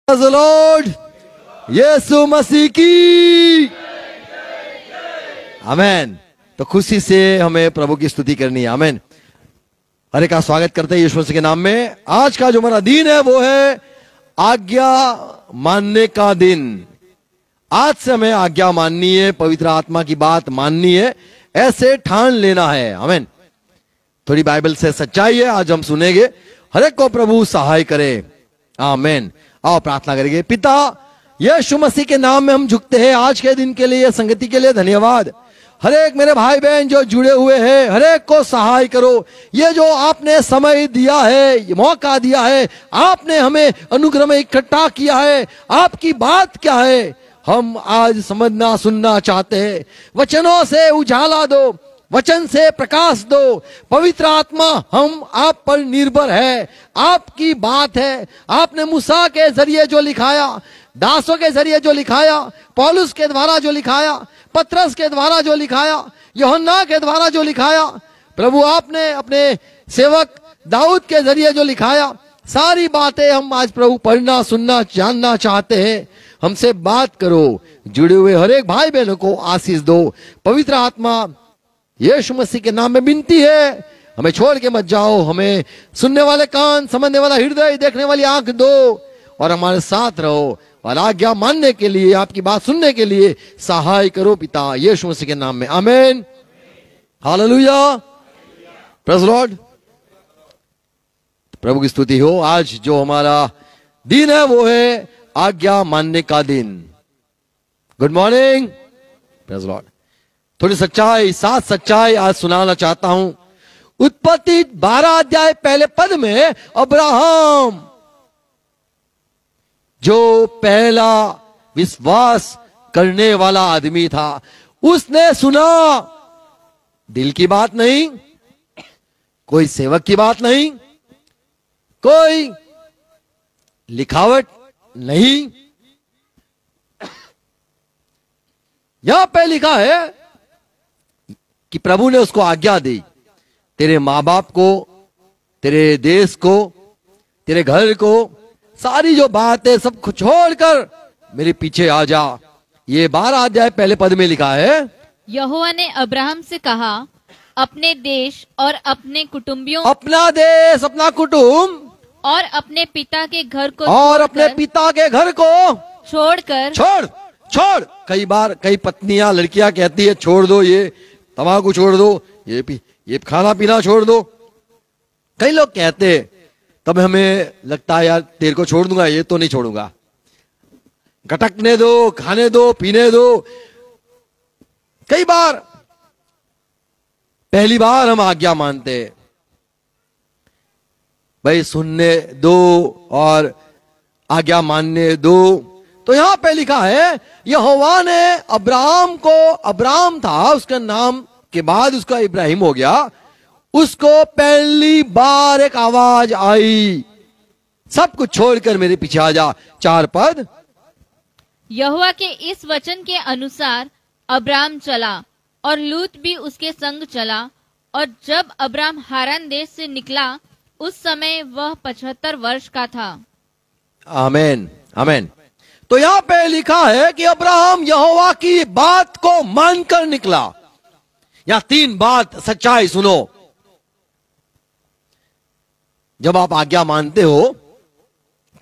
Praise the Lord, यीशु मसीह की आमेन। तो खुशी से हमें प्रभु की स्तुति करनी है। आमेन। हर एक का स्वागत करते हैं यीशु मसीह के नाम में। आज का जो हमारा दिन है वो है आज्ञा मानने का दिन। आज से हमें आज्ञा माननी है, पवित्र आत्मा की बात माननी है, ऐसे ठान लेना है। आमेन। थोड़ी बाइबल से सच्चाई है, आज हम सुनेंगे। हर एक को प्रभु सहाय करे। आमेन। आओ प्रार्थना करेंगे। पिता, यीशु मसीह के नाम में हम झुकते हैं आज के दिन के लिए, संगति के लिए धन्यवाद। हर एक मेरे भाई बहन जो जुड़े हुए हैं, हर एक को सहाय करो। ये जो आपने समय दिया है, मौका दिया है, आपने हमें अनुग्रह में इकट्ठा किया है, आपकी बात क्या है हम आज समझना सुनना चाहते हैं। वचनों से उजाला दो, वचन से प्रकाश दो। पवित्र आत्मा, हम आप पर निर्भर है, आपकी बात है। आपने मूसा के जरिए जो लिखाया, दासों के जरिए जो लिखाया, पौलुस के द्वारा जो लिखाया, पतरस के द्वारा जो लिखाया, यूहन्ना के द्वारा जो लिखाया, प्रभु आपने अपने सेवक दाऊद के जरिए जो लिखाया, सारी बातें हम आज प्रभु पढ़ना सुनना जानना चाहते हैं। हमसे बात करो। जुड़े हुए हर एक भाई बहनों को आशीष दो। पवित्र आत्मा, यीशु मसीह के नाम में विनती है, हमें छोड़ के मत जाओ। हमें सुनने वाले कान, समझने वाला हृदय, देखने वाली आंख दो और हमारे साथ रहो और आज्ञा मानने के लिए, आपकी बात सुनने के लिए सहाय करो पिता, यीशु मसीह के नाम में। आमेन। हालेलुया। Praise the lord. प्रभु की स्तुति हो। आज जो हमारा दिन है वो है आज्ञा मानने का दिन। Good morning. Praise the Lord. थोड़ी सच्चाई, साथ सच्चाई आज सुनाना चाहता हूं। उत्पत्ति 12 अध्याय पहले पद में अब्राहम जो पहला विश्वास करने वाला आदमी था, उसने सुना। दिल की बात नहीं, कोई सेवक की बात नहीं, कोई लिखावट नहीं। यहां पे लिखा है कि प्रभु ने उसको आज्ञा दी, तेरे माँ बाप को, तेरे देश को, तेरे घर को, सारी जो बात है सब छोड़कर मेरे पीछे आ जा। ये 12 अध्याय पहले पद में लिखा है। यहोवा ने अब्राहम से कहा, अपने देश और अपने कुटुंबियों, अपना देश, अपना कुटुंब और अपने पिता के घर को, और अपने पिता के घर को छोड़कर, छोड़। कई बार कई पत्नियां, लड़कियां कहती है छोड़ दो, ये तंबाकू छोड़ दो, ये खाना पीना छोड़ दो। कई लोग कहते, तब हमें लगता है यार तेरे को छोड़ दूंगा, ये तो नहीं छोड़ूंगा। गटकने दो, खाने दो, पीने दो। कई बार पहली बार हम आज्ञा मानते, भाई सुनने दो और आज्ञा मानने दो। तो यहां पे लिखा है, यहोवा ने अब्राहम को, अब्राहम था उसका नाम के बाद उसका इब्राहिम हो गया, उसको पहली बार एक आवाज आई, सब कुछ छोड़कर मेरे पीछे आ जा। 4 पद। यहोवा के इस वचन के अनुसार अब्राहम चला और लूत भी उसके संग चला। और जब अब्राहम हारान देश से निकला, उस समय वह 75 वर्ष का था। आमेन। आमेन। तो यहां पे लिखा है कि अब्राहम यहोवा की बात को मानकर निकला। यहां 3 बात सच्चाई सुनो। जब आप आज्ञा मानते हो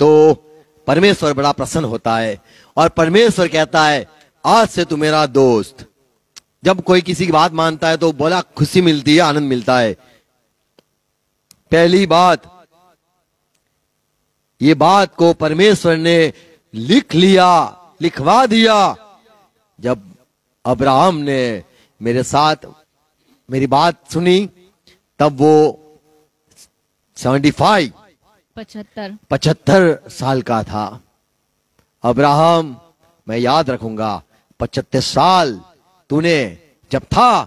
तो परमेश्वर बड़ा प्रसन्न होता है और परमेश्वर कहता है, आज से तू मेरा दोस्त। जब कोई किसी की बात मानता है तो बड़ा खुशी मिलती है, आनंद मिलता है। पहली बात, ये बात को परमेश्वर ने लिख लिया, लिखवा दिया। जब अब्राहम ने मेरे साथ मेरी बात सुनी, तब वो 75 साल का था। अब्राहम, मैं याद रखूंगा, 75 साल तूने जब था,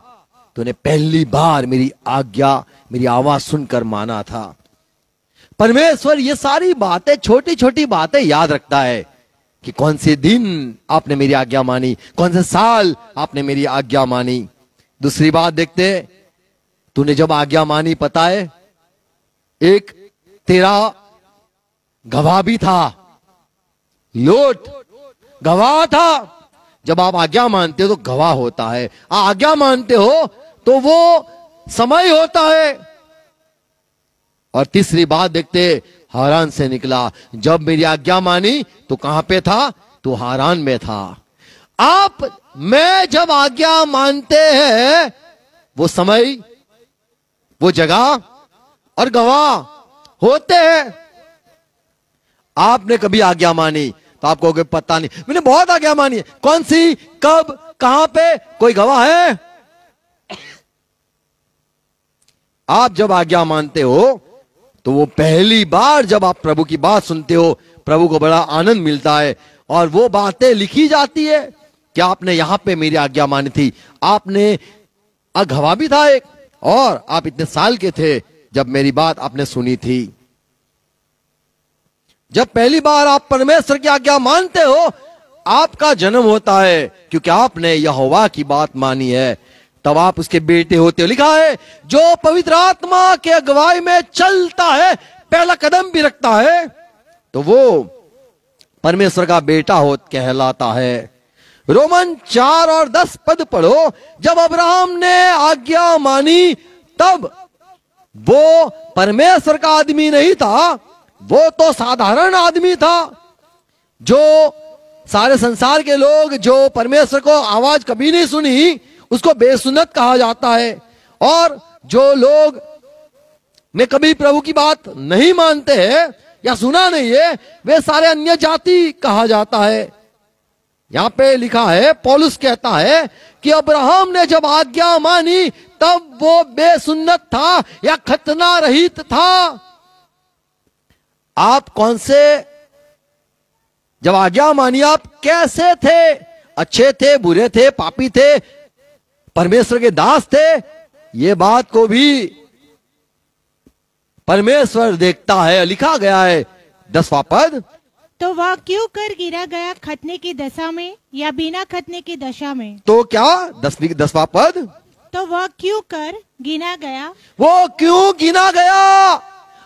तूने पहली बार मेरी आज्ञा, मेरी आवाज सुनकर माना था। परमेश्वर ये सारी बातें, छोटी छोटी बातें याद रखता है कि कौन से दिन आपने मेरी आज्ञा मानी, कौन से साल आपने मेरी आज्ञा मानी। दूसरी बात देखते, तूने जब आज्ञा मानी, पता है, एक तेरा गवाह भी था। लोट गवाह था। जब आप आज्ञा मानते हो तो गवाह होता है, आज्ञा मानते हो तो वो समय होता है। और तीसरी बात देखते, हारान से निकला। जब मेरी आज्ञा मानी तो कहां पे था? तो हारान में था। आप मैं जब आज्ञा मानते हैं, वो समय, वो जगह और गवाह होते हैं। आपने कभी आज्ञा मानी तो आप कहोगे पता नहीं, मैंने बहुत आज्ञा मानी है। कौन सी, कब, कहां पे, कोई गवाह है? आप जब आज्ञा मानते हो तो वो पहली बार जब आप प्रभु की बात सुनते हो, प्रभु को बड़ा आनंद मिलता है और वो बातें लिखी जाती है कि आपने यहां पे मेरी आज्ञा मानी थी। आपने गवाह भी था एक, और आप इतने साल के थे जब मेरी बात आपने सुनी थी। जब पहली बार आप परमेश्वर की आज्ञा मानते हो, आपका जन्म होता है, क्योंकि आपने यहोवा की बात मानी है, तब आप उसके बेटे होते हो। लिखा है, जो पवित्र आत्मा के अगुवाई में चलता है, पहला कदम भी रखता है, तो वो परमेश्वर का बेटा हो कहलाता है। रोमन 4 और 10 पद पढ़ो। जब अब्राहम ने आज्ञा मानी, तब वो परमेश्वर का आदमी नहीं था, वो तो साधारण आदमी था। जो सारे संसार के लोग जो परमेश्वर को आवाज कभी नहीं सुनी, उसको बेसुन्नत कहा जाता है। और जो लोग ने कभी प्रभु की बात नहीं मानते हैं या सुना नहीं है, वे सारे अन्य जाति कहा जाता है। यहां पे लिखा है, पौलुस कहता है कि अब्राहम ने जब आज्ञा मानी तब वो बेसुन्नत था या खतना रहित था। आप कौन से, जब आज्ञा मानी आप कैसे थे? अच्छे थे, बुरे थे, पापी थे, परमेश्वर के दास थे? ये बात को भी परमेश्वर देखता है। लिखा गया है 10वां पद, तो वह क्यों कर गिरा गया, खतने की दशा में या बिना खतने की दशा में? तो क्या 10वां पद, तो वह क्यों कर गिना गया, वो क्यों गिना गया?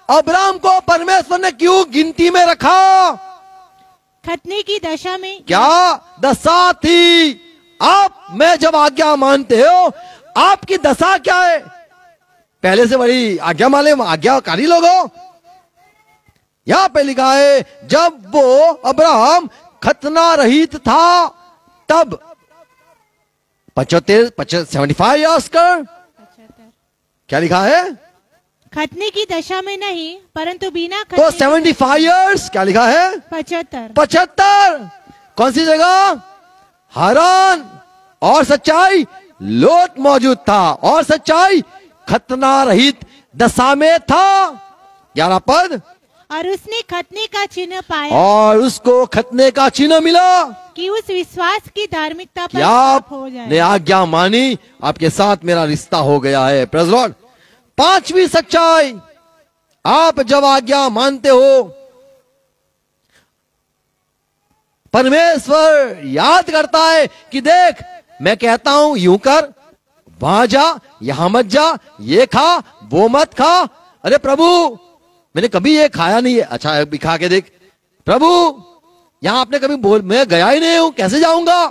अब्राहम को परमेश्वर ने क्यों गिनती में रखा? खतने की दशा में। क्या दशा थी? आप मैं जब आज्ञा मानते हो, आपकी दशा क्या है? पहले से बड़ी आज्ञा माले आज्ञाकारी लोग हो। यहां पे लिखा है, जब वो अब्राहम खतना रहित था, तब 75 ईयर्स कर, क्या लिखा है? खतने की दशा में नहीं, परंतु बिना तो खतने 75 ईयर्स, क्या लिखा है? 75 कौन सी जगह? हारान। और सच्चाई, लोट मौजूद था, और सच्चाई खतना रहित दशा में था। 11 पद, और उसने खतने का चिन्ह पाया, और उसको खतने का चिन्ह मिला कि उस विश्वास की धार्मिकता पर क्या पाप हो जाए। आपने आज्ञा मानी, आपके साथ मेरा रिश्ता हो गया है। Praise lord. 5वीं सच्चाई, आप जब आज्ञा मानते हो, परमेश्वर याद करता है कि देख, मैं कहता हूं यूं कर, वहां जा, यहां मत जा, ये खा, वो मत खा। अरे प्रभु, मैंने कभी ये खाया नहीं है। अच्छा अभी खा के देख। प्रभु, यहां आपने कभी बोल, मैं गया ही नहीं हूं, कैसे जाऊंगा?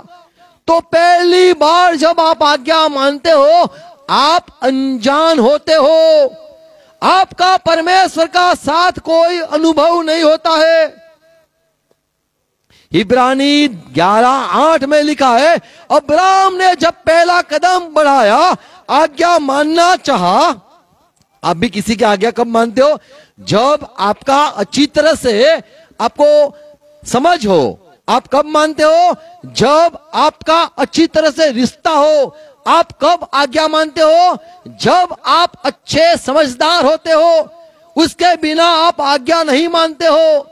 तो पहली बार जब आप आज्ञा मानते हो, आप अनजान होते हो, आपका परमेश्वर का साथ कोई अनुभव नहीं होता है। इब्रानी 11:8 में लिखा है, अब्राहम ने जब पहला कदम बढ़ाया, आज्ञा मानना चाहा। आप भी किसी की आज्ञा कब मानते हो? जब आपका अच्छी तरह से आपको समझ हो। आप कब मानते हो? जब आपका अच्छी तरह से रिश्ता हो। आप कब आज्ञा मानते हो? जब आप अच्छे समझदार होते हो। उसके बिना आप आज्ञा नहीं मानते हो।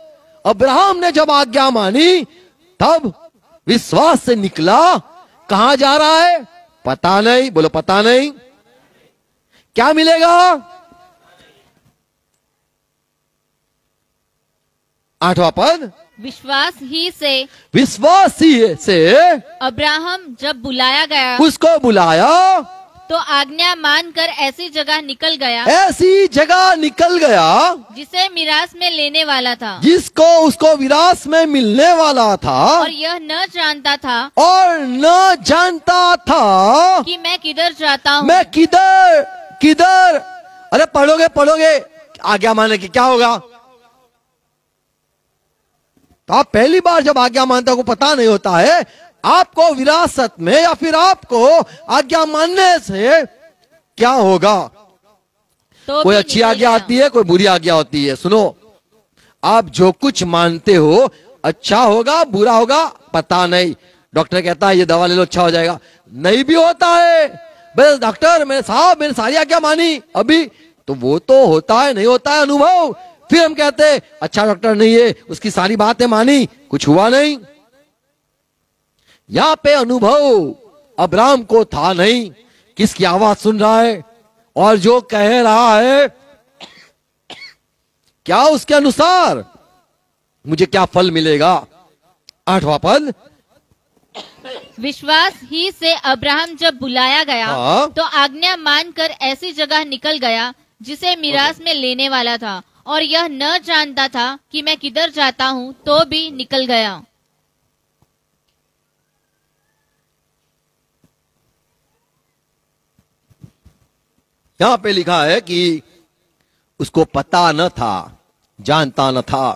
अब्राहम ने जब आज्ञा मानी, तब विश्वास से निकला। कहां जा रहा है? पता नहीं। बोलो पता नहीं। क्या मिलेगा? 8वां पद, विश्वास ही से अब्राहम जब बुलाया गया, उसको बुलाया, तो आज्ञा मानकर ऐसी जगह निकल गया जिसे मिरास में लेने वाला था, जिसको उसको विरास में मिलने वाला था, और यह न जानता था कि मैं किधर जाता हूँ। मैं किधर अरे पढ़ोगे आज्ञा मानने की क्या होगा। तो आप पहली बार जब आज्ञा मानते हो, पता नहीं होता है आपको विरासत में या फिर आपको आज्ञा मानने से क्या होगा। तो कोई अच्छी आज्ञा आती है, कोई बुरी आज्ञा होती है। सुनो, आप जो कुछ मानते हो अच्छा होगा बुरा होगा पता नहीं। डॉक्टर कहता है ये दवा ले लो अच्छा हो जाएगा, नहीं भी होता है। बस डॉक्टर मैंने सारी आज्ञा मानी अभी, तो वो तो होता है नहीं होता है अनुभव। फिर हम कहते हैं अच्छा डॉक्टर नहीं है, उसकी सारी बातें मानी कुछ हुआ नहीं। यहां पे अनुभव अब्राहम को था नहीं, किसकी आवाज सुन रहा है और जो कह रहा है क्या उसके अनुसार मुझे क्या फल मिलेगा। 8वां पद, विश्वास ही से अब्राहम जब बुलाया गया तो आज्ञा मानकर ऐसी जगह निकल गया जिसे मिरास में लेने वाला था, और यह न जानता था कि मैं किधर जाता हूँ, तो भी निकल गया। यहां पे लिखा है कि उसको पता न था, जानता न था।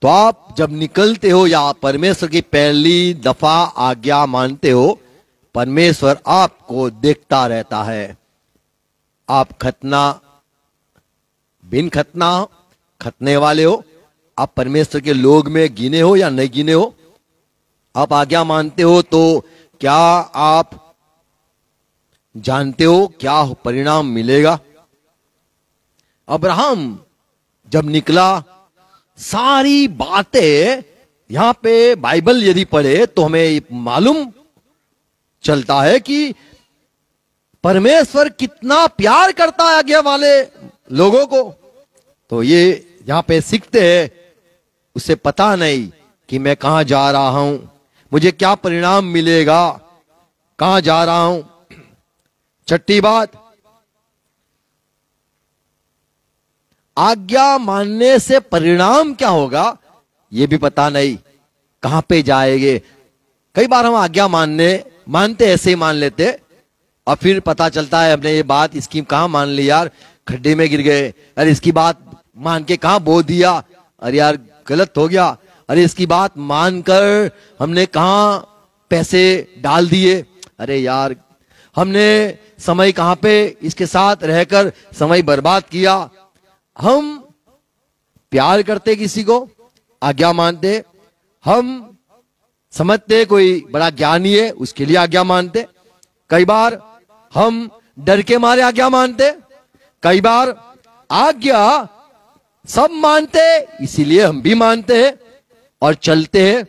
तो आप जब निकलते हो या परमेश्वर की पहली दफा आज्ञा मानते हो, परमेश्वर आपको देखता रहता है। आप बिन खतने वाले हो, आप परमेश्वर के लोग में गिने हो या नहीं गिने हो। आप आज्ञा मानते हो तो क्या आप जानते हो क्या परिणाम मिलेगा। अब्राहम जब निकला, सारी बातें यहां पे बाइबल यदि पढ़े तो हमें मालूम चलता है कि परमेश्वर कितना प्यार करता है आज्ञा वाले लोगों को। तो ये यहां पे सीखते हैं, उसे पता नहीं कि मैं कहां जा रहा हूं, मुझे क्या परिणाम मिलेगा, कहां जा रहा हूं। छठी बात, आज्ञा मानने से परिणाम क्या होगा यह भी पता नहीं, कहां पे जाएंगे। कई बार हम आज्ञा मानते ऐसे ही मान लेते और फिर पता चलता है हमने ये बात इसकी कहां मान ली यार, खड्डे में गिर गए। अरे इसकी बात मान के कहां बो दिया, अरे यार गलत हो गया। अरे इसकी बात मानकर हमने कहां पैसे डाल दिए, अरे यार हमने समय कहां पे इसके साथ रहकर समय बर्बाद किया। हम प्यार करते किसी को, आज्ञा मानते, हम समझते कोई बड़ा ज्ञानी है उसके लिए आज्ञा मानते। कई बार हम डर के मारे आज्ञा मानते, कई बार आज्ञा सब मानते इसीलिए हम भी मानते हैं और चलते हैं,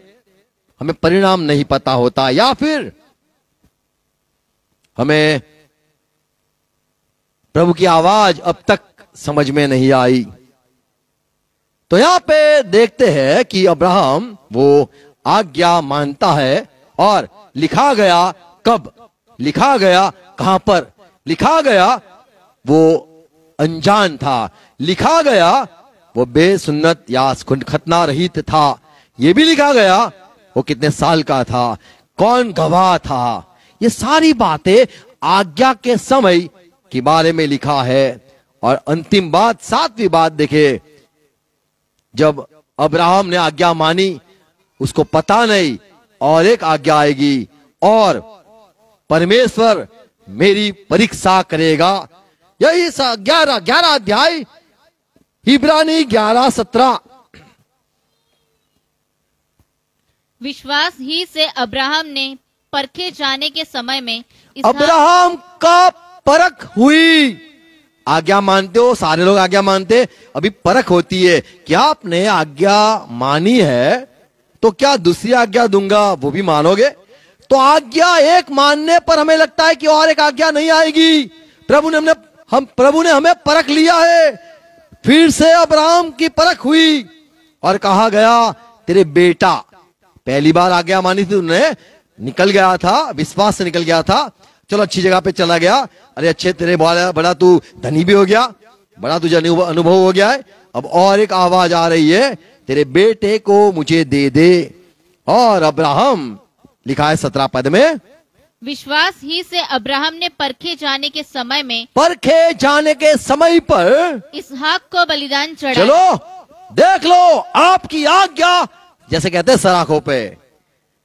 हमें परिणाम नहीं पता होता, या फिर हमें प्रभु की आवाज अब तक समझ में नहीं आई। तो यहां पे देखते हैं कि अब्राहम वो आज्ञा मानता है, और लिखा गया कब, लिखा गया कहां पर, लिखा गया वो अनजान था, लिखा गया वो बेसुन्नत या खतना रहित था, ये भी लिखा गया वो कितने साल का था, कौन गवाह था। ये सारी बातें आज्ञा के समय के बारे में लिखा है। और अंतिम बात, 7वीं बात देखे, जब अब्राहम ने आज्ञा मानी उसको पता नहीं और एक आज्ञा आएगी और परमेश्वर मेरी परीक्षा करेगा। यही 11 अध्याय इब्रानी 11:17। विश्वास ही से अब्राहम ने परखे जाने के समय में अब्राहम का परख हुई। आज्ञा मानते हो, सारे लोग आज्ञा मानते, अभी परख होती है क्या आपने आज्ञा मानी है तो क्या दूसरी आज्ञा दूंगा वो भी मानोगे। तो आज्ञा एक मानने पर हमें लगता है कि और एक आज्ञा नहीं आएगी। प्रभु ने हमें परख लिया है। फिर से अब्राहम की परख हुई और कहा गया तेरे बेटा, पहली बार आज्ञा मानी थी उन्हें, निकल गया था, विश्वास से निकल गया था, चलो अच्छी जगह पे चला गया, अरे अच्छे तेरे बड़ा तू धनी भी हो गया, बड़ा तुझे अनुभव हो गया है। अब और एक आवाज आ रही है, तेरे बेटे को मुझे दे दे। और अब्राहम, लिखा है 17 पद में, विश्वास ही से अब्राहम ने परखे जाने के समय पर इसहाक को बलिदान चढ़ाया। चलो देख लो, आपकी आज्ञा, जैसे कहते हैं सराखों पे।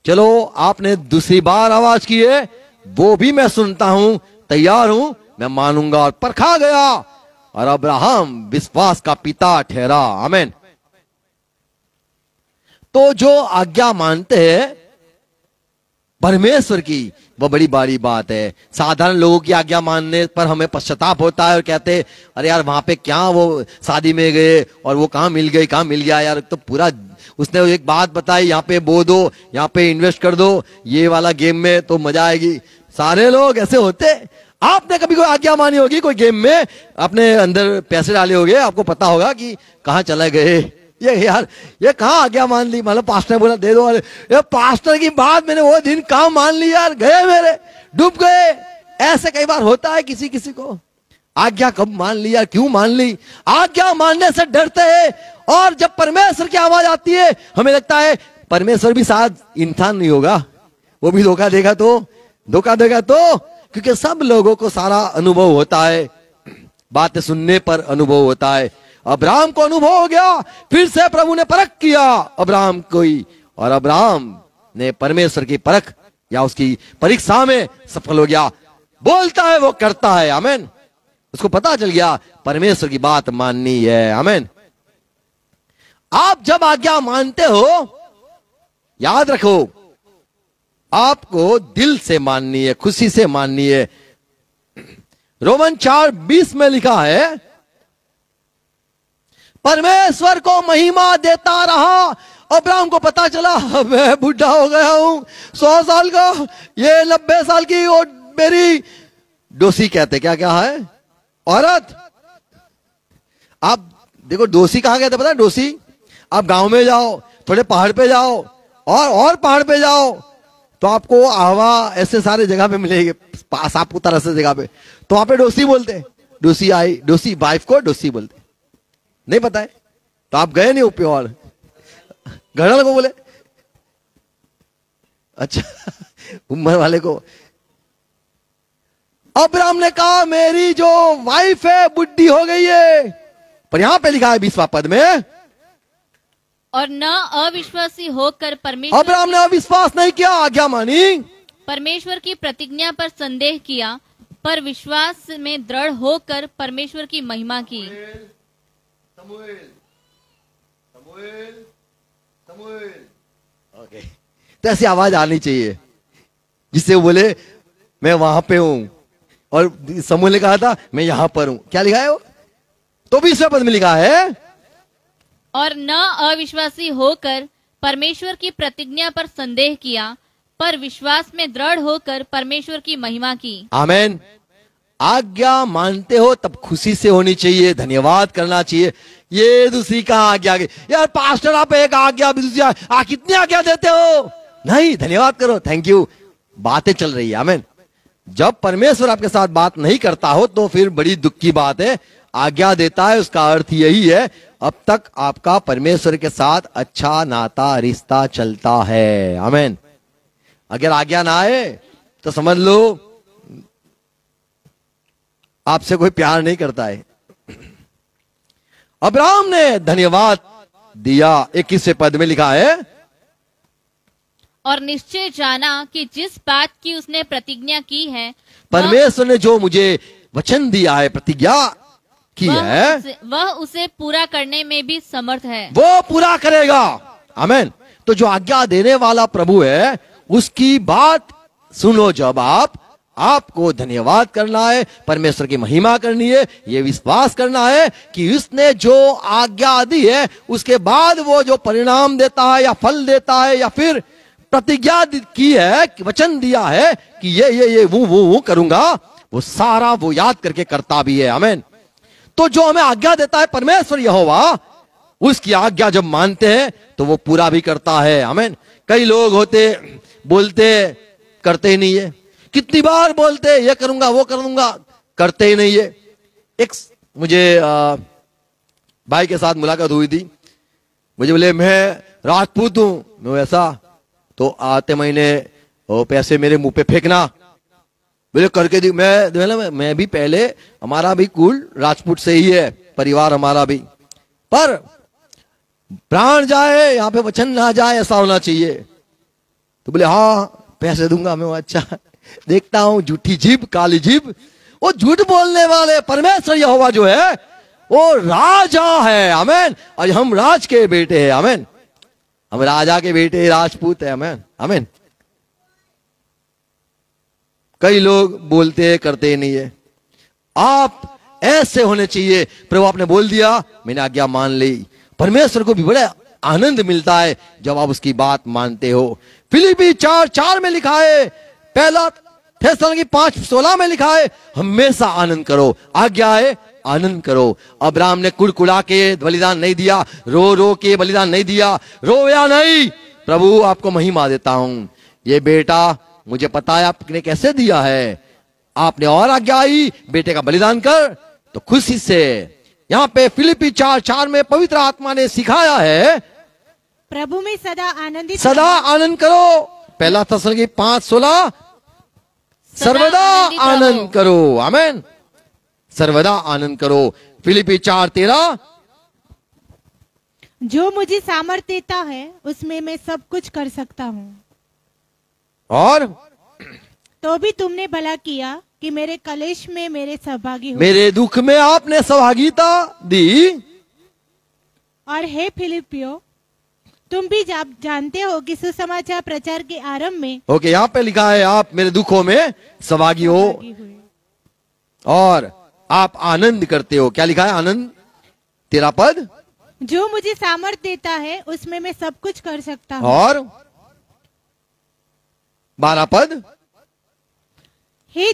चलो आपने दूसरी बार आवाज की है, वो भी मैं सुनता हूं, तैयार हूं, मैं मानूंगा। और परखा गया और अब्राहम विश्वास का पिता ठहरा। आमीन। तो जो आज्ञा मानते हैं परमेश्वर की, वो बड़ी बड़ी बात है। साधारण लोगों की आज्ञा मानने पर हमें पश्चाताप होता है और कहते हैं अरे यार वहां पे क्या वो शादी में गए और वो कहां मिल गई, कहां मिल गया यार, तो पूरा उसने एक बात बताई, यहाँ पे बो दो, यहाँ पे इन्वेस्ट कर दो, ये वाला गेम में तो मजा आएगी। सारे लोग ऐसे होते। आपने कभी कोई आज्ञा मानी होगी, कोई गेम में अपने अंदर पैसे डाले होंगे, आपको पता होगा कि कहां चले गए, ये यार ये कहाँ आज्ञा मान ली, मतलब पास्टर ने बोला दे दो, ये पास्टर की बात मैंने वो दिन कहाँ मान ली यार, गए मेरे, डूब गए। ऐसे कई बार होता है किसी किसी को। आज्ञा कब मान ली यार, क्यों मान ली? आज्ञा मानने से डरते हैं, और जब परमेश्वर की आवाज आती है हमें लगता है परमेश्वर भी साथ इंसान नहीं होगा, वो भी धोखा देगा तो, क्योंकि सब लोगों को सारा अनुभव होता है, बातें सुनने पर अनुभव होता है। अब्राहम को अनुभव हो गया, फिर से प्रभु ने परख किया अब्राहम कोई, और अब्राहम ने परमेश्वर की परख या उसकी परीक्षा में सफल हो गया। बोलता है वो करता है। आमीन। उसको पता चल गया परमेश्वर की बात माननी है। आमीन। आप जब आज्ञा मानते हो, याद रखो आपको दिल से माननी है, खुशी से माननी है। रोमन 4:20 में लिखा है, परमेश्वर को महिमा देता रहा। अब्राहम को पता चला मैं बुढ़ा हो गया हूं, 100 साल का, ये 90 साल की, और मेरी डोसी कहते क्या क्या है, औरत। आप देखो डोसी कहां गए थे पता है? डोसी, आप गांव में जाओ, थोड़े पहाड़ पे जाओ, और पहाड़ पे जाओ, तो आपको आहवा ऐसे सारे जगह पे मिलेगी, सापुतारा से जगह पे, तो वहां पे डोसी बोलते, डोसी आई, डोसी वाइफ को डोसी बोलते, नहीं पता है? तो आप गए नहीं ऊपर, और घड़ल को बोले, अच्छा उम्र वाले को। अब्राहम ने कहा मेरी जो वाइफ है बुढ़ी हो गई है, पर यहां पे लिखा है 20वां पद में, और न अविश्वासी होकर परमेश्वर, अब्राहम ने अविश्वास नहीं किया, आज्ञा मानी, परमेश्वर की प्रतिज्ञा पर संदेह किया, पर विश्वास में दृढ़ होकर परमेश्वर की महिमा की। ओके, तो ऐसी आवाज आनी चाहिए जिससे वो बोले मैं वहां पे हूं, और समूह ने कहा था मैं यहां पर हूं। क्या लिखा है वो? तो 20वें पद में लिखा है, और न अविश्वासी होकर परमेश्वर की प्रतिज्ञा पर संदेह किया, पर विश्वास में दृढ़ होकर परमेश्वर की महिमा की। आमीन। आज्ञा मानते हो तब खुशी से होनी चाहिए, धन्यवाद करना चाहिए। ये दूसरी कहाँ आज्ञा गई यार, पास्टर आप एक आज्ञा दूसरी कितनी आज्ञा देते हो? नहीं, धन्यवाद करो, थैंक यू, बातें चल रही है। आमीन। जब परमेश्वर आपके साथ बात नहीं करता हो तो फिर बड़ी दुख की बात है। आज्ञा देता है उसका अर्थ यही है अब तक आपका परमेश्वर के साथ अच्छा नाता रिश्ता चलता है। आमीन। अगर आज्ञा ना आए तो समझ लो आपसे कोई प्यार नहीं करता है। अब्राहम ने धन्यवाद दिया। 21वें पद में लिखा है, और निश्चय जाना कि जिस बात की उसने प्रतिज्ञा की है, परमेश्वर ने जो मुझे वचन दिया है, प्रतिज्ञा की है, वह उसे पूरा करने में भी समर्थ है। वो पूरा करेगा। आमीन। तो जो आज्ञा देने वाला प्रभु है उसकी बात सुनो। जब आपको धन्यवाद करना है, परमेश्वर की महिमा करनी है, ये विश्वास करना है कि उसने जो आज्ञा दी है उसके बाद वो जो परिणाम देता है या फल देता है या फिर प्रतिज्ञा की है, वचन दिया है कि ये वो करूंगा, वो सारा वो याद करके करता भी है। आमीन। तो जो हमें आज्ञा देता है परमेश्वर यहोवा, उसकी आज्ञा जब मानते हैं तो वो पूरा भी करता है। आमीन। कई लोग होते बोलते करते ही नहीं है, कितनी बार बोलते ये करूंगा वो करूंगा, करते ही नहीं है। एक मुझे भाई के साथ मुलाकात हुई थी, मुझे बोले मैं राजपूत हूं, मैं ऐसा, तो आते महीने वो पैसे मेरे मुंह पे फेंकना, बोले करके दी। मैं भी पहले, हमारा भी कुल राजपूत से ही है, परिवार हमारा भी, पर प्राण जाए यहाँ पे वचन ना जाए, ऐसा होना चाहिए। तो बोले हाँ पैसे दूंगा मैं। अच्छा, देखता हूं झूठी जीभ, काली जीभ, वो झूठ बोलने वाले परमेश्वर यहोवा जो है वो राजा है, आमेन। और हम राज के बेटे हैं, आमेन, हम राजा के बेटे राजपूत है, आमेन आमेन। कई लोग बोलते हैं करते नहीं है। आप ऐसे होने चाहिए। प्रभु आपने बोल दिया, मैंने आज्ञा मान ली। परमेश्वर को भी बड़ा आनंद मिलता है जब आप उसकी बात मानते हो। फिलिप्पी 4:4 में लिखा है, पहला थेसलोनिकी 5:16 में लिखा है, हमेशा आनंद करो, आज्ञा है आनंद करो। अब्राहम ने कुड़कुड़ा के बलिदान नहीं दिया, रो रो के बलिदान नहीं दिया, रोया नहीं, प्रभु आपको महिमा देता हूं, ये बेटा मुझे पता है आपने कैसे दिया है, आपने और आज्ञा आई बेटे का बलिदान कर, तो खुशी से। यहाँ पे फिलिप्पी 4:4 में पवित्र आत्मा ने सिखाया है, प्रभु में सदा आनंदित, सदा आनंद करो। पहला थेसलोनिकी 5:16, सर्वदा आनंद करो, आमेन, सर्वदा आनंद करो। फिलिप्पी 4:13, जो मुझे सामर्थ देता है उसमें मैं सब कुछ कर सकता हूँ। और तो भी तुमने भला किया कि मेरे कलेश में मेरे सहभागी हो। मेरे दुख में आपने सहभागिता दी। और हे फिलिपियो, तुम भी जानते हो कि सुसमाचार प्रचार के आरंभ में ओके, यहाँ पे लिखा है आप मेरे दुखों में सहभागी हो और आप आनंद करते हो। क्या लिखा है? आनंद। 13 पद, जो मुझे सामर्थ देता है उसमें मैं सब कुछ कर सकता हूँ। और 12 पद, हे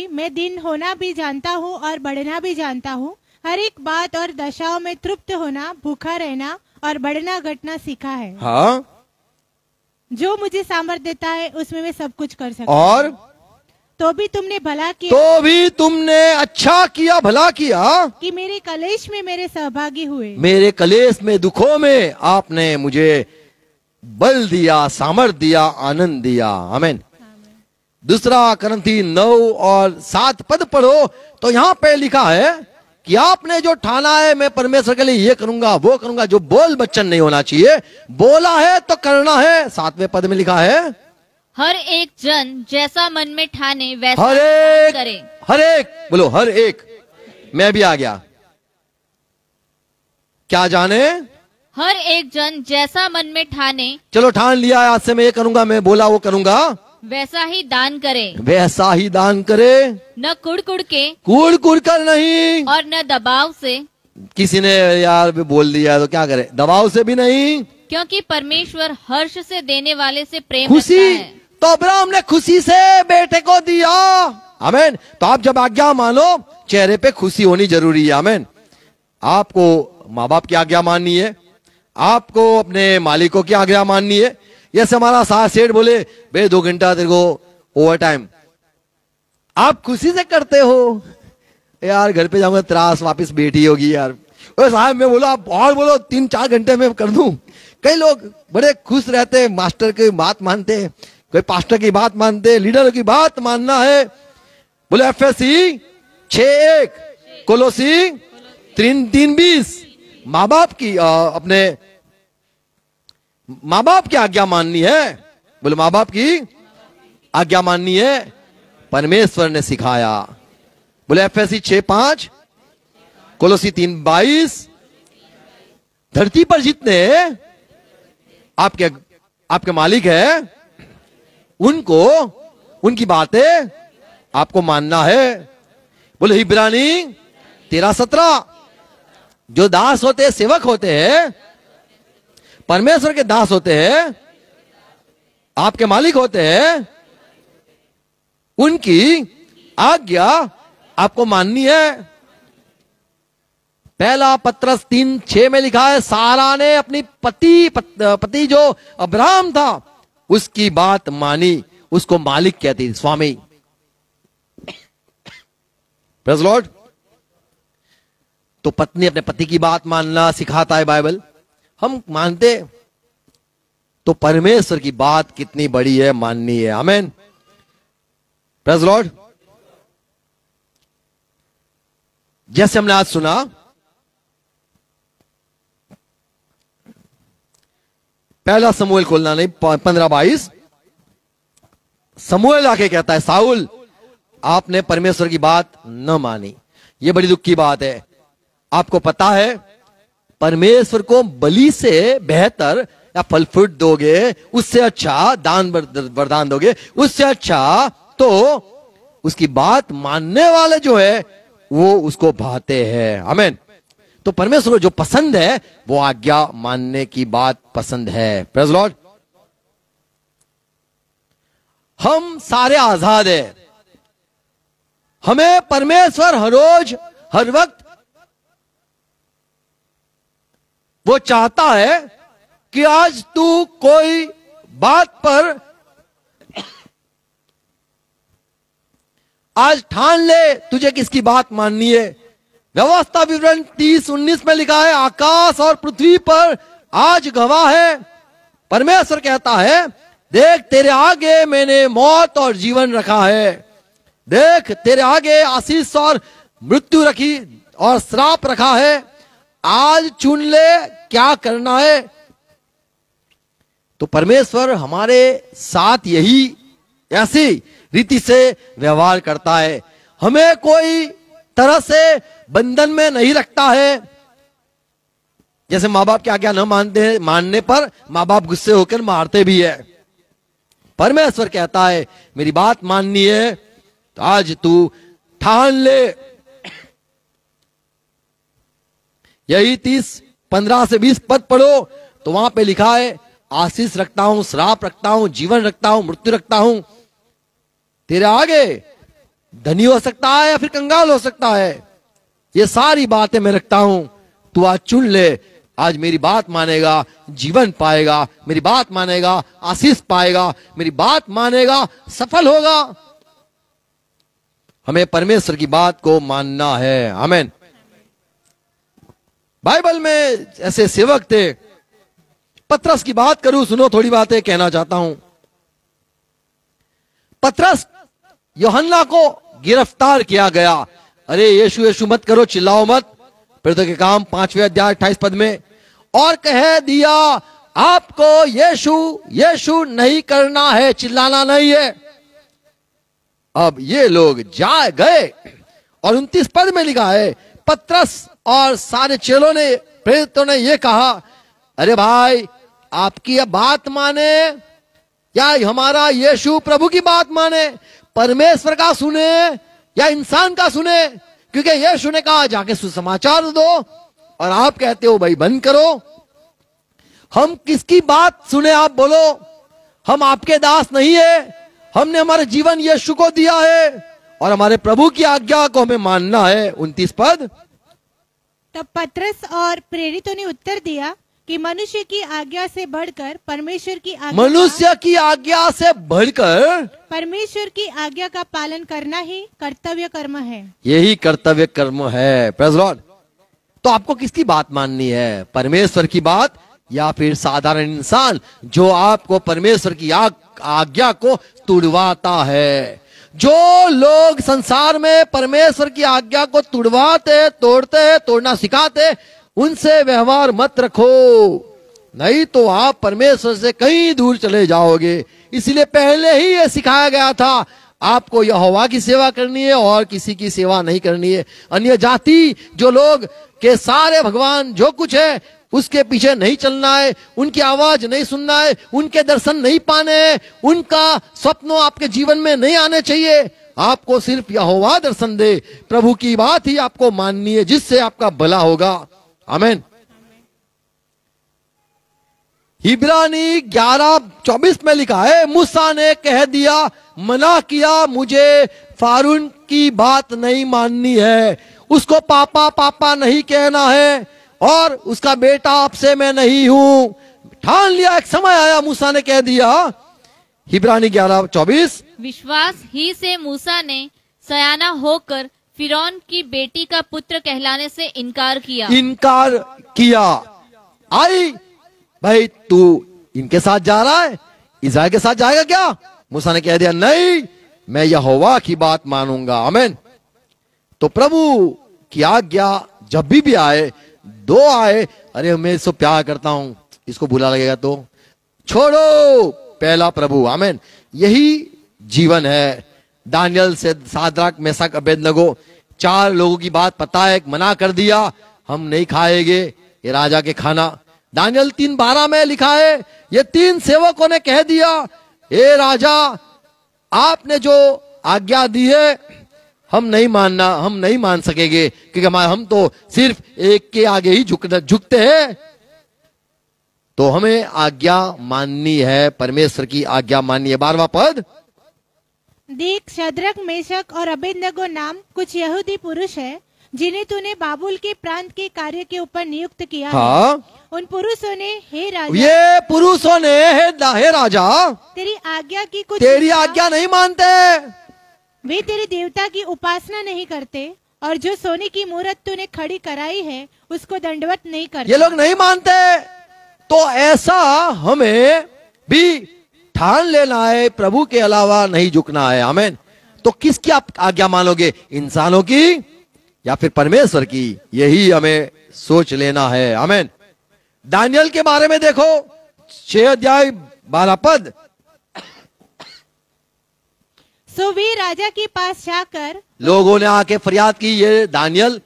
मैं दिन होना भी जानता हूँ और बढ़ना भी जानता हूँ। हर एक बात और दशाओं में तृप्त होना, भूखा रहना और बढ़ना घटना सीखा है। हाँ, जो मुझे सामर्थ देता है उसमें मैं सब कुछ कर सकता हूँ। और तो भी तुमने भला किया, तो भी तुमने अच्छा किया, भला किया कि मेरे कलेश में मेरे सहभागी हुए। मेरे कलेश में, दुखों में आपने मुझे बल दिया, सामर्थ दिया, आनंद दिया। आमीन। दूसरा करंथी 9 और 7 पद पढ़ो तो यहाँ पे लिखा है कि आपने जो ठाना है मैं परमेश्वर के लिए ये करूंगा वो करूंगा, जो बोल बच्चन नहीं होना चाहिए, बोला है तो करना है। 7वें पद में लिखा है, हर एक जन जैसा मन में ठाने वैसा हर काम एक, करे। हर एक, बोलो हर एक। मैं भी आ गया। क्या जाने? हर एक जन जैसा मन में ठाने चलो ठान लिया, आज से मैं ये करूंगा, मैं बोला वो करूंगा, वैसा ही दान करे। वैसा ही दान करे, न कुड़ कुड़ के कूड़ कूड़ कर नहीं। और न दबाव से, किसी ने यार भी बोल दिया तो क्या करे, दबाव से भी नहीं, क्योंकि परमेश्वर हर्ष से देने वाले से प्रेम खुशी। रखता है। तो अब्राहम ने खुशी से बेटे को दिया। आमीन। तो आप जब आज्ञा मानो, चेहरे पे खुशी होनी जरूरी है। आमीन। आपको माँ बाप की आज्ञा माननी है, आपको अपने मालिकों की आज्ञा माननी है। जैसे हमारा सास सेठ बोले भाई 2 घंटा तेरे को ओवर टाइम, आप खुशी से करते हो, यार घर पे जाऊंगा त्रास वापस बेटी होगी यार, ओ साहब मैं बोला आप और बोलो 3-4 घंटे में कर दूं। कई लोग बड़े खुश रहते हैं, मास्टर की बात मानते हैं, कोई पास्टर की बात मानते हैं, लीडर की बात मानना है। बोले एफएससी 6:1, कोलोसी 3:20, माँ बाप की अपने माँ बाप की आज्ञा माननी है। बोले माँ बाप की आज्ञा माननी है, परमेश्वर ने सिखाया। बोले एफएससी 6:5, कोलोसी 3:22, धरती पर जितने आपके मालिक है उनको, उनकी बातें आपको मानना है। बोले इब्रानी 13:17, जो दास होते हैं, सेवक होते हैं, परमेश्वर के दास होते हैं, आपके मालिक होते हैं, उनकी आज्ञा आपको माननी है। पहला पत्रस 3:6 में लिखा है, सारा ने अपनी पति जो अब्राहम था उसकी बात मानी उसको मालिक कहती थी, स्वामी। Praise Lord. तो पत्नी अपने पति की बात मानना सिखाता है बाइबल, हम मानते। तो परमेश्वर की बात कितनी बड़ी है, माननी है। आमीन। Praise Lord. जैसे हमने आज सुना, पहला समूएल खोलना नहीं, 15:22, समूएल आके कहता है, साउल आपने परमेश्वर की बात न मानी। यह बड़ी दुख की बात है। आपको पता है, परमेश्वर को बलि से बेहतर या फल फ्रूट दोगे, उससे अच्छा दान वरदान दोगे, उससे अच्छा तो उसकी बात मानने वाले जो है वो उसको भाते हैं। आमीन। तो परमेश्वर को जो पसंद है वो आज्ञा मानने की बात पसंद है। Praise Lord. हम सारे आजाद हैं। हमें परमेश्वर हर रोज हर वक्त वो चाहता है कि आज तू कोई बात पर आज ठान ले, तुझे किसकी बात माननी है। व्यवस्था विवरण 30:19 में लिखा है, आकाश और पृथ्वी पर आज गवाह है। परमेश्वर कहता है, देख तेरे आगे मैंने मौत और जीवन रखा है, देख तेरे आगे आशीष और मृत्यु रखी और श्राप रखा है, आज चुन ले क्या करना है। तो परमेश्वर हमारे साथ यही ऐसी रीति से व्यवहार करता है। हमें कोई तरह से बंधन में नहीं रखता है। जैसे माँ बाप की आज्ञा न मानते हैं, मानने पर माँ बाप गुस्से होकर मारते भी है। परमेश्वर कहता है, मेरी बात माननी है तो आज तू ठान ले। यही 15 से 20 पद पढ़ो तो वहां पे लिखा है, आशीष रखता हूं, श्राप रखता हूं, जीवन रखता हूं, मृत्यु रखता हूं। तेरे आगे धनी हो सकता है या फिर कंगाल हो सकता है, ये सारी बातें मैं रखता हूं। तू आज चुन ले, आज मेरी बात मानेगा जीवन पाएगा, मेरी बात मानेगा आशीष पाएगा, मेरी बात मानेगा सफल होगा। हमें परमेश्वर की बात को मानना है। आमीन। बाइबल में ऐसे सेवक थे। पतरस की बात करूं, सुनो, थोड़ी बातें कहना चाहता हूं। पतरस यूहन्ना को गिरफ्तार किया गया। अरे यीशु यीशु मत करो, चिल्लाओ मत। प्रेरितों के काम 5वें अध्याय 28 पद में, और कह दिया आपको यीशु यीशु नहीं करना है, चिल्लाना नहीं है। अब ये लोग जा गए और 29 पद में लिखा है, पतरस और सारे चेलों ने, प्रेरितों ने ये कहा, अरे भाई आपकी बात माने या हमारा यीशु प्रभु की बात माने, परमेश्वर का सुने या इंसान का सुने। क्योंकि यीशु ने कहा जाके सुसमाचार दो और आप कहते हो भाई बंद करो। हम किसकी बात सुने, आप बोलो। हम आपके दास नहीं है, हमने हमारे जीवन यीशु को दिया है और हमारे प्रभु की आज्ञा को हमें मानना है। 29 पद, तब पतरस और प्रेरितों ने उत्तर दिया कि मनुष्य की आज्ञा से बढ़कर परमेश्वर की आज्ञा, मनुष्य की आज्ञा से बढ़कर परमेश्वर की आज्ञा का पालन करना ही कर्तव्य कर्म है। यही कर्तव्य कर्म है। Praise Lord. तो आपको किसकी बात माननी है, परमेश्वर की बात या फिर साधारण इंसान जो आपको परमेश्वर की आज्ञा को तुड़वाता है। जो लोग संसार में परमेश्वर की आज्ञा को तुड़वाते, तोड़ते, तोड़ना सिखाते, उनसे व्यवहार मत रखो, नहीं तो आप परमेश्वर से कहीं दूर चले जाओगे। इसलिए पहले ही यह सिखाया गया था, आपको यहोवा की सेवा करनी है और किसी की सेवा नहीं करनी है। अन्य जाति जो लोग के सारे भगवान जो कुछ है उसके पीछे नहीं चलना है, उनकी आवाज नहीं सुनना है, उनके दर्शन नहीं पाने हैं, उनका स्वप्नों आपके जीवन में नहीं आने चाहिए। आपको सिर्फ यहोवा दर्शन दे, प्रभु की बात ही आपको माननी है, जिससे आपका भला होगा। आमीन। इब्रानी 11:24 में लिखा है, मूसा ने कह दिया, मना किया, मुझे फारून की बात नहीं माननी है, उसको पापा पापा नहीं कहना है और उसका बेटा आपसे मैं नहीं हूं। ठान लिया, एक समय आया मूसा ने कह दिया, इब्रानी 11:24। विश्वास ही से मूसा ने सयाना होकर फिरौन की बेटी का पुत्र कहलाने से इनकार किया। इनकार किया। आई भाई तू इनके साथ जा रहा है, इस्राएल के साथ जाएगा क्या? मूसा ने कह दिया नहीं, मैं यहोवा की बात मानूंगा। आमीन। तो प्रभु की आज्ञा जब भी आए, दो आए, अरे मैं इसको प्यार करता हूं, इसको बुरा लगेगा तो छोड़ो, पहला प्रभु। आमीन। यही जीवन है। दानियल से सादराक मेशक अबेदनगो, 4 लोगों की बात पता है, मना कर दिया, हम नहीं खाएंगे ये राजा के खाना। दानियल 3:12 में लिखा है, ये 3 सेवकों ने कह दिया, हे राजा आपने जो आज्ञा दी है हम नहीं मान सकेंगे, क्योंकि हम तो सिर्फ एक के आगे ही झुकते हैं। तो हमें आज्ञा माननी है, परमेश्वर की आज्ञा माननी है। 12वां पद, देख शद्रक मेशक और अबेदनगो नाम कुछ यहूदी पुरुष है जिन्हें तूने बाबुल के प्रांत के कार्य के ऊपर नियुक्त किया हाँ, है। उन पुरुषों ने हे राजा, ये पुरुषों ने हे राजा तेरी आज्ञा की कुछ तेरी आज्ञा नहीं मानते, वे तेरे देवता की उपासना नहीं करते और जो सोने की मूर्त तूने खड़ी कराई है उसको दंडवत नहीं करते। ये लोग नहीं मानते। तो ऐसा हमें भी ठान लेना है, प्रभु के अलावा नहीं झुकना है। आमीन। तो किसकी आप आज्ञा मानोगे, इंसानों की या फिर परमेश्वर की? यही हमें सोच लेना है। आमीन। दानियल के बारे में देखो, 6:12 सो वे राजा के पास जाकर लोगों ने आके फरियाद की, ये दानियल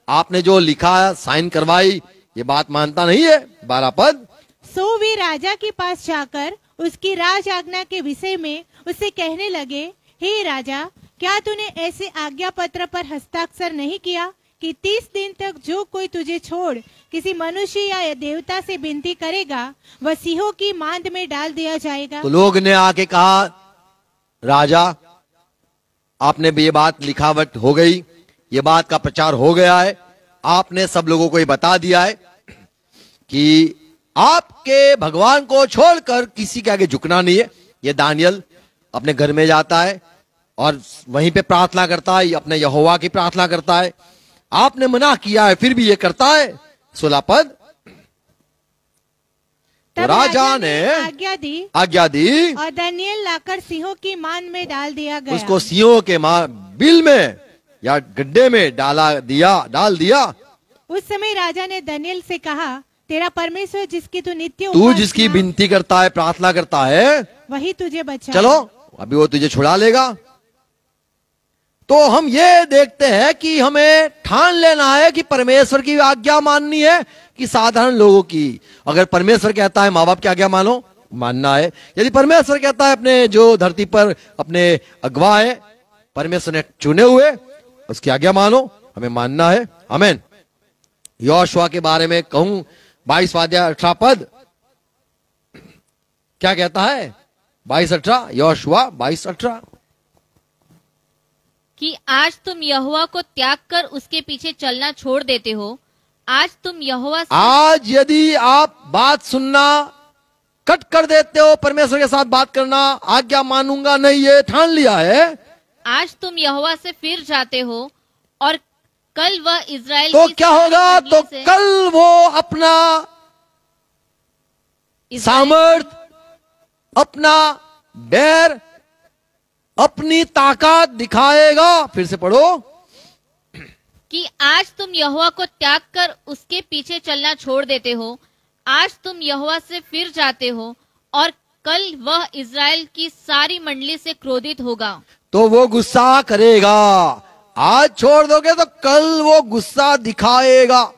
आपने जो लिखा साइन करवाई ये बात मानता नहीं है। 12 सो वे राजा के पास जाकर उसकी राज आज्ञा के विषय में उससे कहने लगे, हे राजा क्या तूने ऐसे आज्ञा पत्र पर हस्ताक्षर नहीं किया कि 30 दिन तक जो कोई तुझे छोड़ किसी मनुष्य या देवता से विनती करेगा वह सिंहों की मांद में डाल दिया जाएगा। तो लोग ने आके कहा, राजा आपने भी ये बात लिखावट हो गई, ये बात का प्रचार हो गया है, आपने सब लोगों को ये बता दिया है कि आपके भगवान को छोड़कर किसी के आगे झुकना नहीं है। ये दानियल अपने घर में जाता है और वहीं पे प्रार्थना करता है, अपने यहोवा की प्रार्थना करता है। आपने मना किया है फिर भी ये करता है। 16 तो राजा ने आज्ञा दी और दानियल लाकर सिंहों की मान में डाल दिया गया। उसको सिंहों के बिल में या गड्ढे में डाल दिया। उस समय राजा ने दानियल से कहा, तेरा परमेश्वर जिसकी तू नित्य तू जिसकी विनती करता है, प्रार्थना करता है, वही तुझे बचा। चलो अभी वो तुझे छुड़ा लेगा। तो हम ये देखते हैं कि हमें ठान लेना है कि परमेश्वर की आज्ञा माननी है कि साधारण लोगों की। अगर परमेश्वर कहता है माँ बाप की आज्ञा मानो, मानना है। यदि परमेश्वर कहता है अपने जो धरती पर अपने अगवा है, परमेश्वर ने चुने हुए, उसकी आज्ञा मानो, हमें मानना है। आमीन। यहोशुआ के बारे में कहूं, 22:18 क्या कहता है? 22:18 यहोशुआ 22:18 कि आज तुम यहोवा को त्याग कर उसके पीछे चलना छोड़ देते हो। आज तुम यहोवा से आज यदि आप बात सुनना कट कर देते हो, परमेश्वर के साथ बात करना, आज्ञा मानूंगा नहीं, ये ठान लिया है, आज तुम यहोवा से फिर जाते हो और कल वह इज़राइल तो की क्या होगा? तो कल वो अपना सामर्थ, अपना बैर, अपनी ताकत दिखाएगा। फिर से पढ़ो कि आज तुम यहोवा को त्याग कर उसके पीछे चलना छोड़ देते हो। आज तुम यहोवा से फिर जाते हो और कल वह इज़राइल की सारी मंडली से क्रोधित होगा। तो वो गुस्सा करेगा। आज छोड़ दोगे तो कल वो गुस्सा दिखाएगा।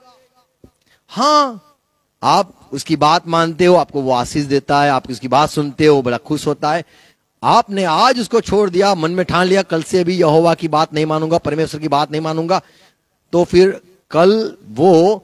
हाँ, आप उसकी बात मानते हो, आपको वो आशीष देता है, आप उसकी बात सुनते हो, बड़ा खुश होता है। आपने आज उसको छोड़ दिया, मन में ठान लिया कल से भी यहोवा की बात नहीं मानूंगा, परमेश्वर की बात नहीं मानूंगा, तो फिर कल वो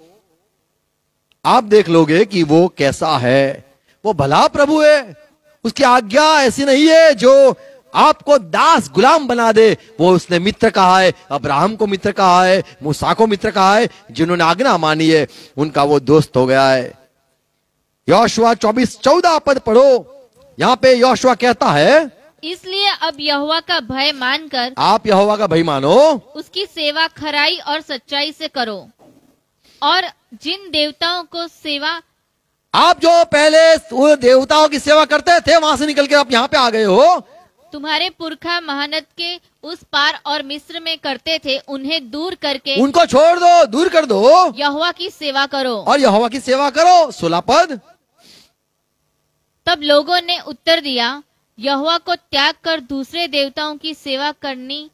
आप देख लोगे कि वो कैसा है। वो भला प्रभु है, उसकी आज्ञा ऐसी नहीं है जो आपको दास गुलाम बना दे। वो उसने मित्र कहा है, अब्राहम को मित्र कहा है, मूसा को मित्र कहा है, जिन्होंने आज्ञा मानी है उनका वो दोस्त हो गया है। यहोशुआ 24:14 पढ़ो, यहाँ पे यहोशुआ कहता है इसलिए अब यहोवा का भय मानकर आप यहोवा का भय मानो, उसकी सेवा खराई और सच्चाई से करो, और जिन देवताओं को सेवा आप जो पहले वो देवताओं की सेवा करते थे वहां से निकल के आप यहाँ पे आ गए हो, तुम्हारे पुरखा महानद के उस पार और मिस्र में करते थे, उन्हें दूर करके उनको छोड़ दो, दूर कर दो यहोवा की सेवा करो। और यहोवा की सेवा करो। 16 पद। तब लोगों ने उत्तर दिया, यहोवा को त्याग कर दूसरे देवताओं की सेवा करनी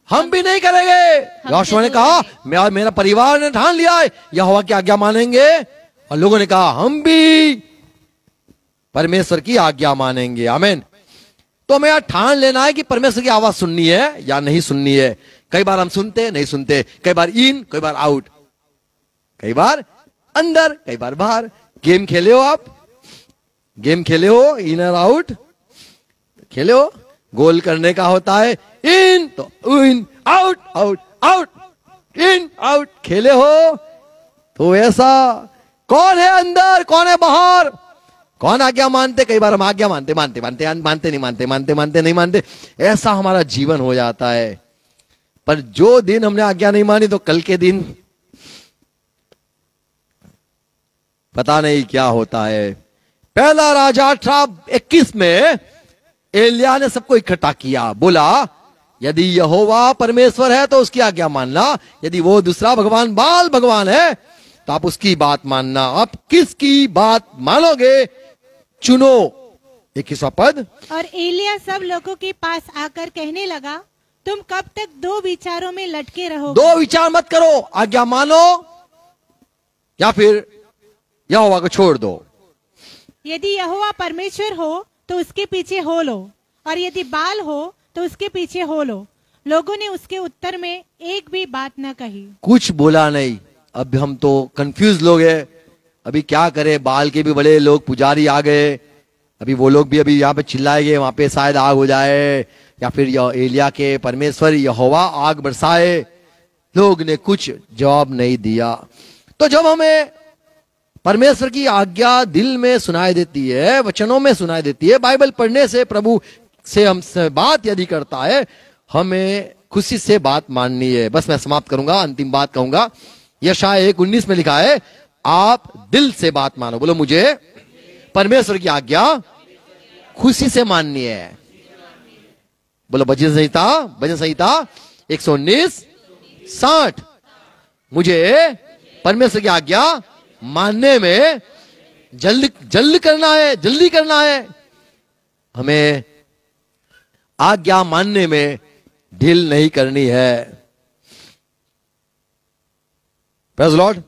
हम भी नहीं करेंगे। यहोशुआ ने कहा मैं और मेरा परिवार ने ठान लिया है यहोवा की आज्ञा मानेंगे, और लोगों ने कहा हम भी परमेश्वर की आज्ञा मानेंगे। आमीन। तो हमें यार ठान लेना है कि परमेश्वर की आवाज सुननी है या नहीं सुननी है। कई बार हम सुनते नहीं सुनते, कई बार इन कई बार आउट, कई बार अंदर कई बार बाहर। गेम खेले हो आप, गेम खेले हो इन और आउट खेले हो, गोल करने का होता है इन तो in, out out out, in out खेले हो। तो ऐसा कौन है अंदर कौन है बाहर, कौन आज्ञा मानते। कई बार हम आज्ञा मानते मानते मानते मानते नहीं मानते मानते मानते नहीं मानते, ऐसा हमारा जीवन हो जाता है। पर जो दिन हमने आज्ञा नहीं मानी तो कल के दिन पता नहीं क्या होता है। पहला राजा 18:21 में एलिया ने सबको इकट्ठा किया, बोला यदि यहोवा परमेश्वर है तो उसकी आज्ञा मानना, यदि वो दूसरा भगवान बाल भगवान है तो आप उसकी बात मानना। आप किसकी बात मानोगे चुनो। 21वां पद। और एलिया सब लोगों के पास आकर कहने लगा, तुम कब तक दो विचारों में लटके रहोगे। दो विचार मत करो, आज्ञा मानो या फिर यहोवा को छोड़ दो। यदि यहोवा परमेश्वर हो तो उसके पीछे हो लो, और यदि बाल हो तो उसके पीछे हो लो। लोगों ने उसके उत्तर में एक भी बात न कही, कुछ बोला नहीं। अब हम तो कंफ्यूज लोग हैं, अभी क्या करें। बाल के भी बड़े लोग पुजारी आ गए, अभी वो लोग भी अभी यहाँ पे चिल्लाएंगे, वहां पे शायद आग हो जाए, या फिर एलिया के परमेश्वर यहोवा आग बरसाए। लोग ने कुछ जवाब नहीं दिया। तो जब हमें परमेश्वर की आज्ञा दिल में सुनाई देती है, वचनों में सुनाई देती है, बाइबल पढ़ने से प्रभु से हमसे बात यदि करता है, हमें खुशी से बात माननी है। बस मैं समाप्त करूंगा, अंतिम बात कहूंगा। यशायाह 1:19 में लिखा है आप दिल से बात मानो। बोलो मुझे परमेश्वर की आज्ञा खुशी से माननी है। बोलो भजन संहिता 119:60 मुझे परमेश्वर की आज्ञा मानने में जल्दी करना है। हमें आज्ञा मानने में ढील नहीं करनी है। Praise Lord.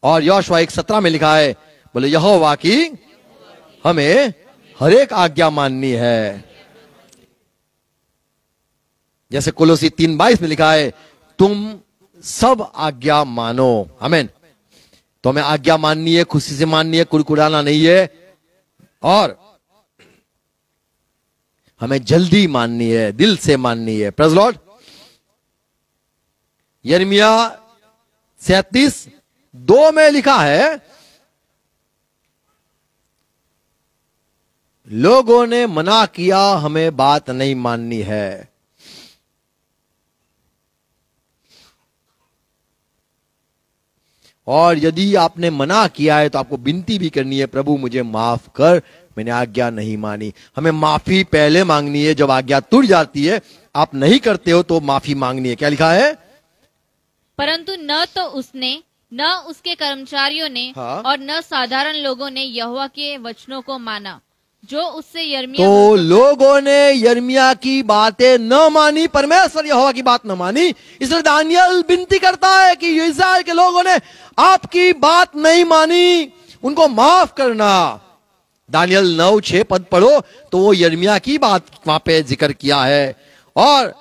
और यहोशुआ 1:17 में लिखा है, बोले यहोवा की हमें हर एक आज्ञा माननी है। जैसे कोलोसी 3:22 में लिखा है, तुम सब आज्ञा मानो। आमीन। तो हमें आज्ञा माननी है, खुशी से माननी है, कुड़कुड़ाना नहीं है, और हमें जल्दी माननी है, दिल से माननी है। Praise Lord. यिर्मयाह 37:2 में लिखा है, लोगों ने मना किया हमें बात नहीं माननी है। और यदि आपने मना किया है तो आपको विनती भी करनी है, प्रभु मुझे माफ कर, मैंने आज्ञा नहीं मानी। हमें माफी पहले मांगनी है जब आज्ञा टूट जाती है। आप नहीं करते हो तो माफी मांगनी है। क्या लिखा है? परंतु न तो उसने, न उसके कर्मचारियों ने, हाँ। और न साधारण लोगों ने यहोवा के वचनों को माना जो उससे यिर्मयाह तो लोगों ने यिर्मयाह की बातें न मानी, परमेश्वर यहोवा की बात न मानी। इसलिए दानियल विनती करता है कि इस्राएल के लोगों ने आपकी बात नहीं मानी, उनको माफ करना। दानियल 9:6 पद पढ़ो तो वो यिर्मयाह की बात वहां पे जिक्र किया है। और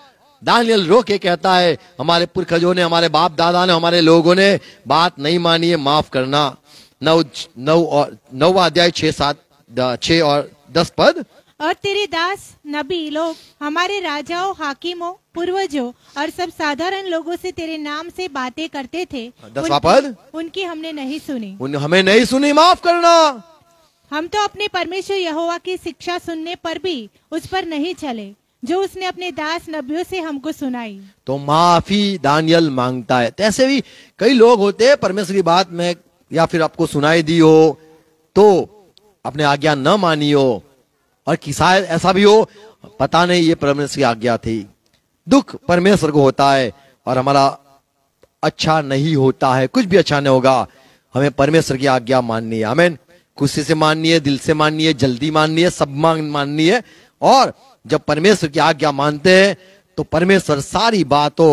दानियल रो के कहता है, हमारे पुरखजों ने, हमारे बाप दादा ने, हमारे लोगों ने बात नहीं मानी है, माफ करना। 9वां अध्याय 6 और 10 पद। और तेरे दास नबी लोग हमारे राजाओं, हाकिमों, पूर्वजों और सब साधारण लोगों से तेरे नाम से बातें करते थे, 10वां पद। उनकी हमने नहीं सुनी। हमें नहीं सुनी, माफ करना। हम तो अपने परमेश्वर यहोवा की शिक्षा सुनने पर भी उस पर नहीं चले, जो उसने अपने दास नबियों से हमको सुनाई। तो माफी दानियल मांगता है। तो ऐसे भी कई लोग होते हैं, परमेश्वर की बात में या फिर आपको सुनाई दी हो तो अपने आज्ञा न मानी हो, और कि शायद ऐसा भी हो पता नहीं ये परमेश्वर की आज्ञा थी। दुख परमेश्वर को होता है और हमारा अच्छा नहीं होता है, कुछ भी अच्छा नहीं होगा। हमें परमेश्वर की आज्ञा माननी है। आमीन। खुशी से माननी है, दिल से माननी है, जल्दी माननी है, सब माननी है। और जब परमेश्वर की आज्ञा मानते हैं तो परमेश्वर सारी बातों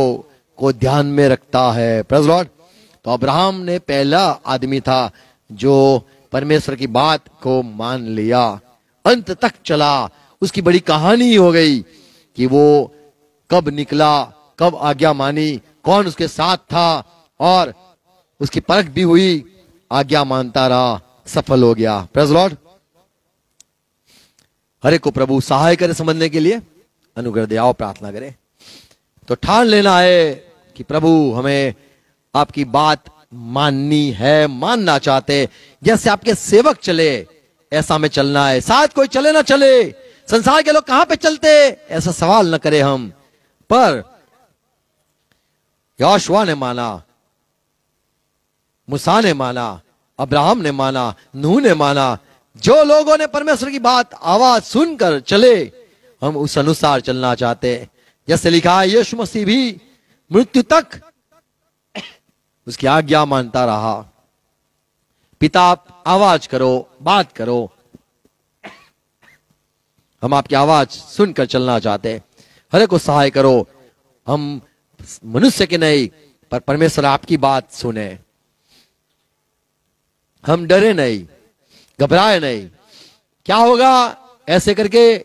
को ध्यान में रखता है। Praise Lord. तो अब्राहम ने पहला आदमी था जो परमेश्वर की बात को मान लिया, अंत तक चला। उसकी बड़ी कहानी हो गई कि वो कब निकला, कब आज्ञा मानी, कौन उसके साथ था, और उसकी परख भी हुई, आज्ञा मानता रहा, सफल हो गया। Praise Lord. हर एक को प्रभु सहाय करे समझने के लिए, अनुग्रह दे। आओ प्रार्थना करें। तो ठान लेना है कि प्रभु हमें आपकी बात माननी है, मानना चाहते, जैसे आपके सेवक चले ऐसा हमें चलना है। साथ कोई चले ना चले, संसार के लोग कहां पे चलते ऐसा सवाल न करें हम, पर यहोशुआ ने माना, मूसा ने माना, अब्राहम ने माना, नूह ने माना। जो लोगों ने परमेश्वर की बात आवाज सुनकर चले, हम उस अनुसार चलना चाहते हैं। जैसे लिखा है, यीशु मसीह भी मृत्यु तक उसकी आज्ञा मानता रहा। पिता आप आवाज करो, बात करो, हम आपकी आवाज सुनकर चलना चाहते हैं। हर एक को सहाय करो, हम मनुष्य के नहीं पर परमेश्वर आपकी बात सुने। हम डरे नहीं, घबराए नहीं, क्या होगा ऐसे करके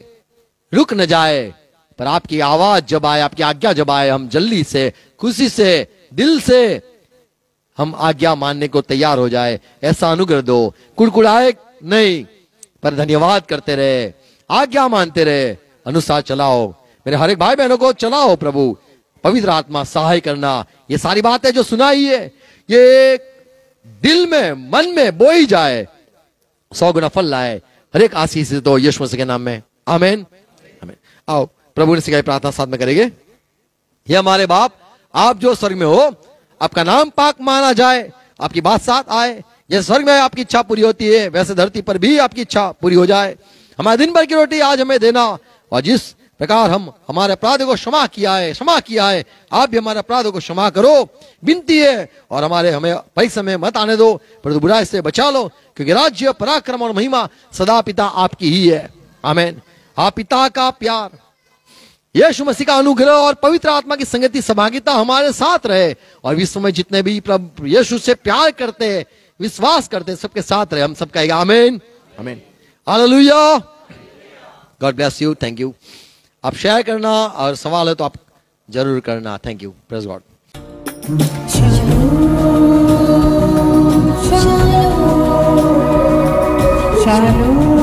रुक न जाए, पर आपकी आवाज जब आए, आपकी आज्ञा जब आए, हम जल्दी से, खुशी से, दिल से हम आज्ञा मानने को तैयार हो जाए। ऐसा अनुग्रह दो। कुड़कुड़ाए नहीं, पर धन्यवाद करते रहे, आज्ञा मानते रहे, अनुसार चलाओ। मेरे हर एक भाई बहनों को चलाओ प्रभु। पवित्र आत्मा सहाय करना। ये सारी बातें जो सुनाई है, ये दिल में, मन में बोई जाए, 100 गुना फल लाए। हर एक आशीष दो यीशु मसीह के नाम में। आमीन। आमीन। आओ प्रभु ने सिखाई प्रार्थना साथ में करेंगे। ये हमारे बाप, आप जो स्वर्ग में हो, आपका नाम पाक माना जाए, आपकी बात साथ आए। जैसे स्वर्ग में आपकी इच्छा पूरी होती है, वैसे धरती पर भी आपकी इच्छा पूरी हो जाए। हमारे दिन भर की रोटी आज हमें देना, और जिस प्रकार हम हमारे अपराधों को क्षमा किया है, आप भी हमारे अपराधों को क्षमा करो, विनती है। और हमें परीक्षा में मत आने दो, परंतु बुराई से बचा लो, क्योंकि राज्य, पराक्रम और महिमा सदा पिता आपकी ही है। आमीन। आप पिता का प्यार, यीशु मसीह का अनुग्रह और पवित्र आत्मा की संगति, सहभागिता हमारे साथ रहे, और विश्व में जितने भी प्रभु यीशु से प्यार करते, विश्वास करते, सबके साथ रहे। हम सब कहेंगे आमीन। आमीन। Hallelujah. God bless you. Thank you. आप शेयर करना, और सवाल है तो आप जरूर करना। Thank you. Praise God. Shalom.